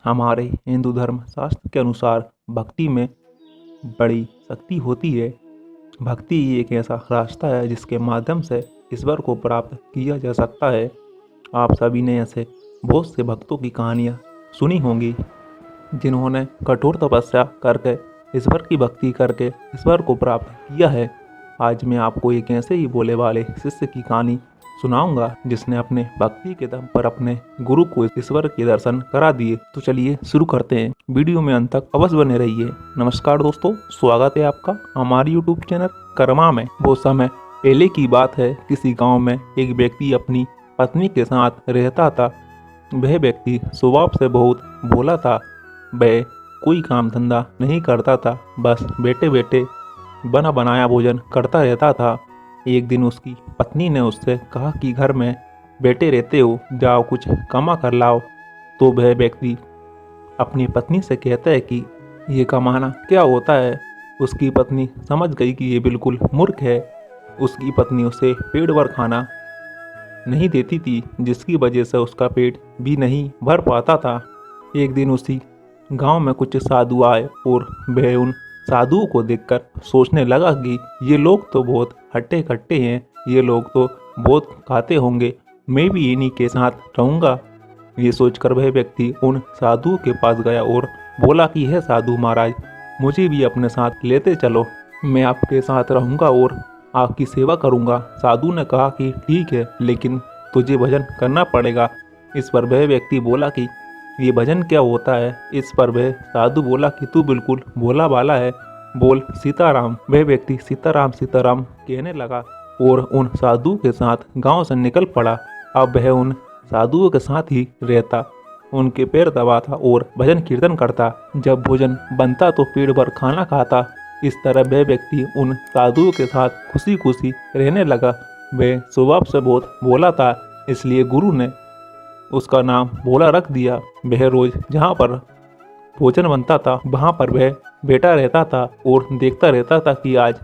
हमारे हिंदू धर्म शास्त्र के अनुसार भक्ति में बड़ी शक्ति होती है। भक्ति एक ऐसा रास्ता है जिसके माध्यम से ईश्वर को प्राप्त किया जा सकता है। आप सभी ने ऐसे बहुत से भक्तों की कहानियाँ सुनी होंगी जिन्होंने कठोर तपस्या करके ईश्वर की भक्ति करके ईश्वर को प्राप्त किया है। आज मैं आपको एक ऐसे ही भोले वाले शिष्य की कहानी सुनाऊंगा जिसने अपने भक्ति के दम पर अपने गुरु को ईश्वर के दर्शन करा दिए। तो चलिए शुरू करते हैं। वीडियो में अंत तक अवश्य बने रहिए। नमस्कार दोस्तों, स्वागत है आपका हमारे यूट्यूब चैनल कर्मा में। बहुत समय पहले की बात है, किसी गांव में एक व्यक्ति अपनी पत्नी के साथ रहता था। वह व्यक्ति स्वभाव से बहुत भोला था। वह कोई काम धंधा नहीं करता था, बस बैठे बैठे बना बनाया भोजन करता रहता था। एक दिन उसकी पत्नी ने उससे कहा कि घर में बैठे रहते हो, जाओ कुछ कमा कर लाओ। तो वह व्यक्ति अपनी पत्नी से कहता है कि ये कमाना क्या होता है। उसकी पत्नी समझ गई कि ये बिल्कुल मूर्ख है। उसकी पत्नी उसे पेट भर खाना नहीं देती थी, जिसकी वजह से उसका पेट भी नहीं भर पाता था। एक दिन उसी गांव में कुछ साधु आए और वह उन साधुओं को देखकर सोचने लगा कि ये लोग तो बहुत हट्टे कट्टे हैं, ये लोग तो बहुत खाते होंगे, मैं भी इन्हीं के साथ रहूँगा। ये सोचकर वह व्यक्ति उन साधुओं के पास गया और बोला कि हे साधु महाराज, मुझे भी अपने साथ लेते चलो, मैं आपके साथ रहूँगा और आपकी सेवा करूँगा। साधु ने कहा कि ठीक है, लेकिन तुझे भजन करना पड़ेगा। इस पर वह व्यक्ति बोला कि ये भजन क्या होता है। इस पर वह साधु बोला कि तू बिल्कुल भोला भाला है, बोल सीताराम। वह व्यक्ति सीताराम सीताराम कहने लगा और उन साधुओं के साथ गांव से निकल पड़ा। अब वह उन साधुओं के साथ ही रहता, उनके पैर दबाता और भजन कीर्तन करता। जब भोजन बनता तो पेट भर खाना खाता। इस तरह वह व्यक्ति उन साधुओं के साथ खुशी खुशी रहने लगा। वह स्वभाव से बहुत भोला था, इसलिए गुरु ने उसका नाम भोला रख दिया। वह रोज जहाँ पर भोजन बनता था वहाँ पर वह बैठा रहता था और देखता रहता था कि आज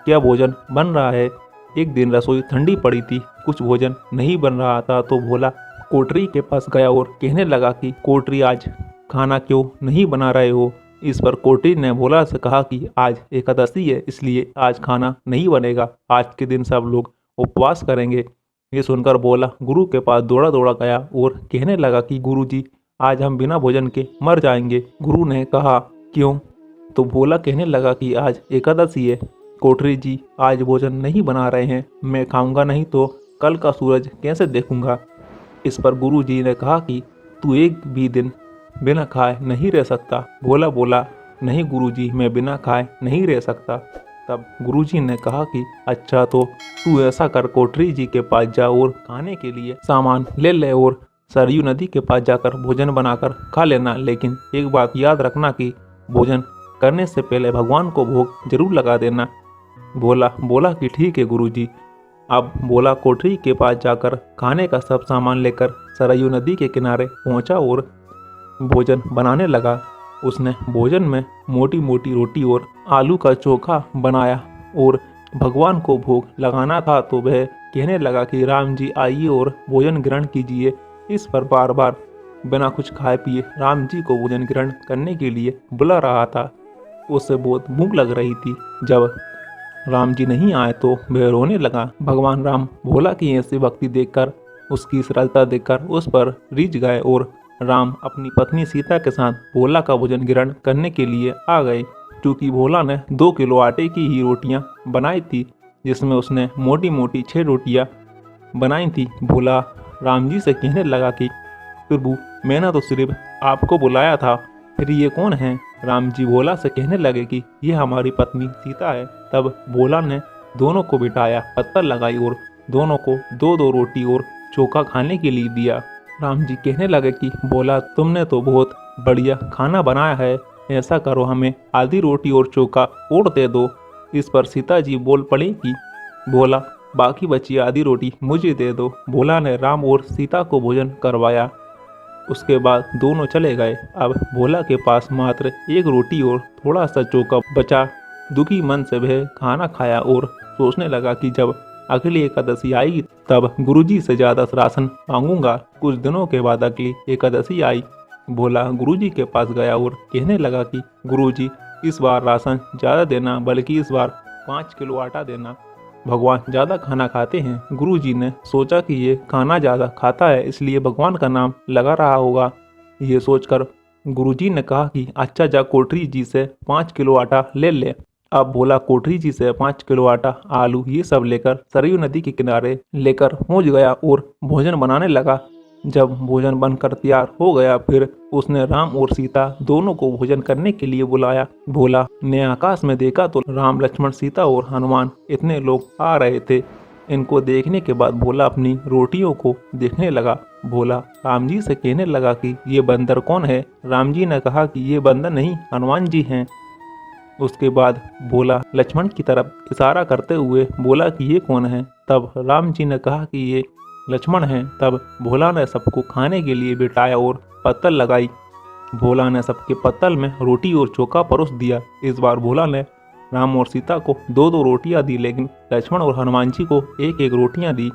क्या भोजन बन रहा है। एक दिन रसोई ठंडी पड़ी थी, कुछ भोजन नहीं बन रहा था, तो भोला कोठरी के पास गया और कहने लगा कि कोठरी, आज खाना क्यों नहीं बना रहे हो। इस पर कोठरी ने भोला से कहा कि आज एकादशी है, इसलिए आज खाना नहीं बनेगा, आज के दिन सब लोग उपवास करेंगे। ये सुनकर भोला गुरु के पास दौड़ा दौड़ा गया और कहने लगा कि गुरुजी, आज हम बिना भोजन के मर जाएंगे। गुरु ने कहा क्यों। तो भोला कहने लगा कि आज एकादशी है, कोठरी जी आज भोजन नहीं बना रहे हैं, मैं खाऊंगा नहीं तो कल का सूरज कैसे देखूंगा। इस पर गुरु जी ने कहा कि तू एक भी दिन बिना खाए नहीं रह सकता। भोला बोला नहीं गुरुजी, मैं बिना खाए नहीं रह सकता। तब गुरुजी ने कहा कि अच्छा, तो तू ऐसा कर, कोठरी जी के पास जा और खाने के लिए सामान ले ले और सरयू नदी के पास जाकर भोजन बनाकर खा लेना। लेकिन एक बात याद रखना कि भोजन करने से पहले भगवान को भोग जरूर लगा देना। भोला बोला कि ठीक है गुरुजी। अब भोला कोठरी के पास जाकर खाने का सब सामान लेकर सरयू नदी के किनारे पहुंचा और भोजन बनाने लगा। उसने भोजन में मोटी मोटी रोटी और आलू का चोखा बनाया और भगवान को भोग लगाना था। तो वह कहने लगा कि राम जी आइए और भोजन ग्रहण कीजिए। इस पर बार बार बिना कुछ खाए पिए राम जी को भोजन ग्रहण करने के लिए बुला रहा था। उससे बहुत भूख लग रही थी। जब राम जी नहीं आए तो वह रोने लगा। भगवान राम भोला की ऐसी भक्ति देखकर, उसकी सरलता देखकर उस पर रिझ गए और राम अपनी पत्नी सीता के साथ भोला का भोजन ग्रहण करने के लिए आ गए। क्योंकि भोला ने 2 किलो आटे की ही रोटियां बनाई थी, जिसमें उसने मोटी मोटी 6 रोटियां बनाई थी। भोला राम जी से कहने लगा कि प्रभु, मैंने तो सिर्फ आपको बुलाया था, फिर ये कौन है। राम जी भोला से कहने लगे कि ये हमारी पत्नी सीता है। तब भोला ने दोनों को बिठाया, पत्थर लगाई और दोनों को 2-2 रोटी और चोखा खाने के लिए दिया। राम जी कहने लगे कि बोला, तुमने तो बहुत बढ़िया खाना बनाया है, ऐसा करो हमें आधी रोटी और चोखा और दे दो। इस पर सीता जी बोल पड़ी कि बोला, बाकी बची आधी रोटी मुझे दे दो। भोला ने राम और सीता को भोजन करवाया। उसके बाद दोनों चले गए। अब भोला के पास मात्र 1 रोटी और थोड़ा सा चोखा बचा। दुखी मन से वह खाना खाया और सोचने लगा कि जब अगली एकादशी आएगी तब गुरुजी से ज़्यादा राशन मांगूंगा। कुछ दिनों के बाद अगली एकादशी आई। भोला गुरुजी के पास गया और कहने लगा कि गुरुजी, इस बार राशन ज़्यादा देना, बल्कि इस बार 5 किलो आटा देना। भगवान ज़्यादा खाना खाते हैं। गुरुजी ने सोचा कि ये खाना ज़्यादा खाता है, इसलिए भगवान का नाम लगा रहा होगा। ये सोचकर गुरुजी ने कहा कि अच्छा, जा कोठरी जी से 5 किलो आटा ले ले। अब भोला कोठरी जी से 5 किलो आटा, आलू ये सब लेकर सरयू नदी के किनारे लेकर पहुंच गया और भोजन बनाने लगा। जब भोजन बनकर तैयार हो गया, फिर उसने राम और सीता दोनों को भोजन करने के लिए बुलाया। भोला ने आकाश में देखा तो राम, लक्ष्मण, सीता और हनुमान इतने लोग आ रहे थे। इनको देखने के बाद भोला अपनी रोटियों को देखने लगा। भोला राम जी से कहने लगा कि ये बंदर कौन है। राम जी ने कहा कि ये बंदर नहीं, हनुमान जी हैं। उसके बाद भोला लक्ष्मण की तरफ इशारा करते हुए बोला कि ये कौन है। तब राम जी ने कहा कि ये लक्ष्मण हैं। तब भोला ने सबको खाने के लिए बिठाया और पत्तल लगाई। भोला ने सबके पत्तल में रोटी और चोखा परोस दिया। इस बार भोला ने राम और सीता को 2-2 रोटियां दी, लेकिन लक्ष्मण और हनुमान जी को 1-1 रोटियां दी।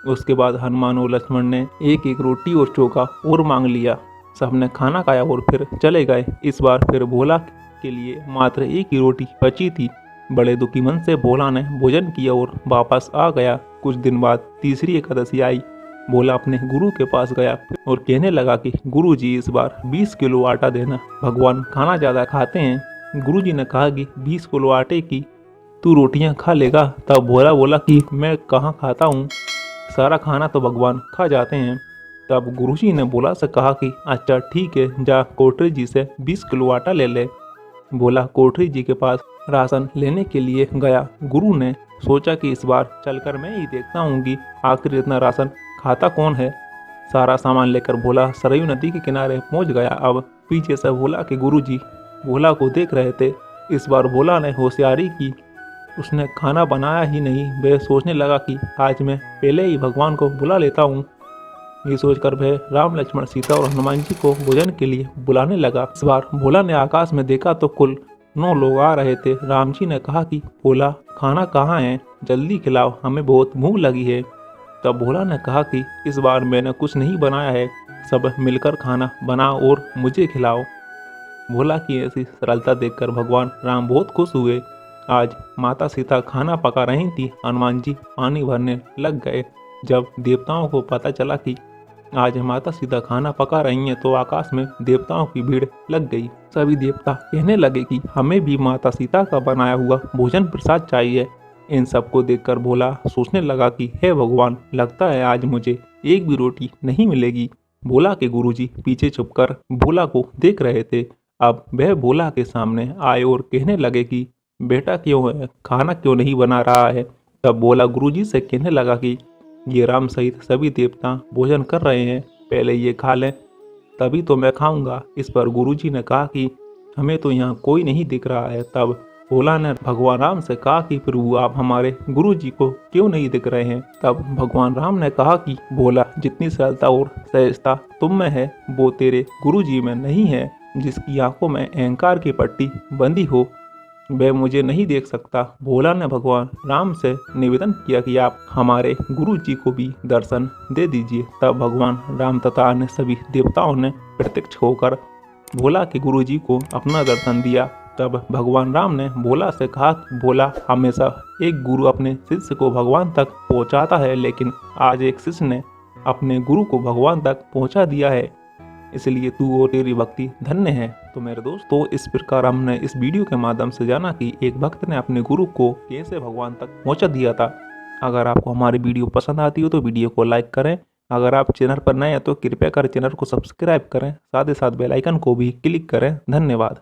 उसके बाद हनुमान और लक्ष्मण ने 1-1 रोटी और चोखा और मांग लिया। सबने खाना खाया और फिर चले गए। इस बार फिर भोला के लिए मात्र 1 ही रोटी बची थी। बड़े दुखी मन से भोला ने भोजन किया और वापस आ गया। कुछ दिन बाद तीसरी एकादशी आई। भोला अपने गुरु के पास गया और कहने लगा कि गुरुजी, इस बार 20 किलो आटा देना। भगवान खाना ज़्यादा खाते हैं। गुरुजी ने कहा कि 20 किलो आटे की तू रोटियां खा लेगा। तब भोला बोला कि मैं कहाँ खाता हूँ, सारा खाना तो भगवान खा जाते हैं। तब गुरुजी ने भोला से कहा कि अच्छा ठीक है, जा कोठरी जी से 20 किलो आटा ले ले। भोला कोठरी जी के पास राशन लेने के लिए गया। गुरु ने सोचा कि इस बार चलकर मैं ही देखता हूँ कि आखिर इतना राशन खाता कौन है। सारा सामान लेकर भोला सरयू नदी के किनारे पहुँच गया। अब पीछे से भोला के गुरुजी भोला को देख रहे थे। इस बार भोला ने होशियारी की, उसने खाना बनाया ही नहीं। वह सोचने लगा कि आज मैं पहले ही भगवान को बुला लेता हूँ। ये सोचकर वह राम, लक्ष्मण, सीता और हनुमान जी को भोजन के लिए बुलाने लगा। इस बार भोला ने आकाश में देखा तो कुल 9 लोग आ रहे थे। राम जी ने कहा कि भोला, खाना कहाँ है, जल्दी खिलाओ, हमें बहुत भूख लगी है। तब भोला ने कहा कि इस बार मैंने कुछ नहीं बनाया है, सब मिलकर खाना बनाओ और मुझे खिलाओ। भोला की ऐसी सरलता देखकर भगवान राम बहुत खुश हुए। आज माता सीता खाना पका रही थी, हनुमान जी पानी भरने लग गए। जब देवताओं को पता चला कि आज माता सीता खाना पका रही हैं, तो आकाश में देवताओं की भीड़ लग गई। सभी देवता कहने लगे कि हमें भी माता सीता का बनाया हुआ भोजन प्रसाद चाहिए। इन सबको देखकर भोला सोचने लगा कि हे भगवान, लगता है आज मुझे एक भी रोटी नहीं मिलेगी। भोला के गुरुजी पीछे छुपकर भोला को देख रहे थे। अब वह भोला के सामने आए और कहने लगे कि बेटा क्यों है, खाना क्यों नहीं बना रहा है। तब भोला गुरुजी से कहने लगा कि ये राम सहित सभी देवता भोजन कर रहे हैं, पहले ये खा लें तभी तो मैं खाऊंगा। इस पर गुरुजी ने कहा कि हमें तो यहाँ कोई नहीं दिख रहा है। तब भोला ने भगवान राम से कहा कि प्रभु, आप हमारे गुरुजी को क्यों नहीं दिख रहे हैं। तब भगवान राम ने कहा कि भोला, जितनी सरलता और सहजता तुम में है वो तेरे गुरुजी में नहीं है। जिसकी आंखों में अहंकार की पट्टी बंधी हो वह मुझे नहीं देख सकता। भोला ने भगवान राम से निवेदन किया कि आप हमारे गुरु जी को भी दर्शन दे दीजिए। तब भगवान राम तथा अन्य सभी देवताओं ने प्रत्यक्ष होकर भोला के गुरु जी को अपना दर्शन दिया। तब भगवान राम ने भोला से कहा, भोला, हमेशा एक गुरु अपने शिष्य को भगवान तक पहुंचाता है, लेकिन आज एक शिष्य ने अपने गुरु को भगवान तक पहुंचा दिया है, इसलिए तू और तेरी भक्ति धन्य है। तो मेरे दोस्तों, इस प्रकार हमने इस वीडियो के माध्यम से जाना कि एक भक्त ने अपने गुरु को कैसे भगवान तक पहुंचा दिया था। अगर आपको हमारी वीडियो पसंद आती हो तो वीडियो को लाइक करें। अगर आप चैनल पर नए हैं तो कृपया कर चैनल को सब्सक्राइब करें, साथ ही साथ बेल आइकन को भी क्लिक करें। धन्यवाद।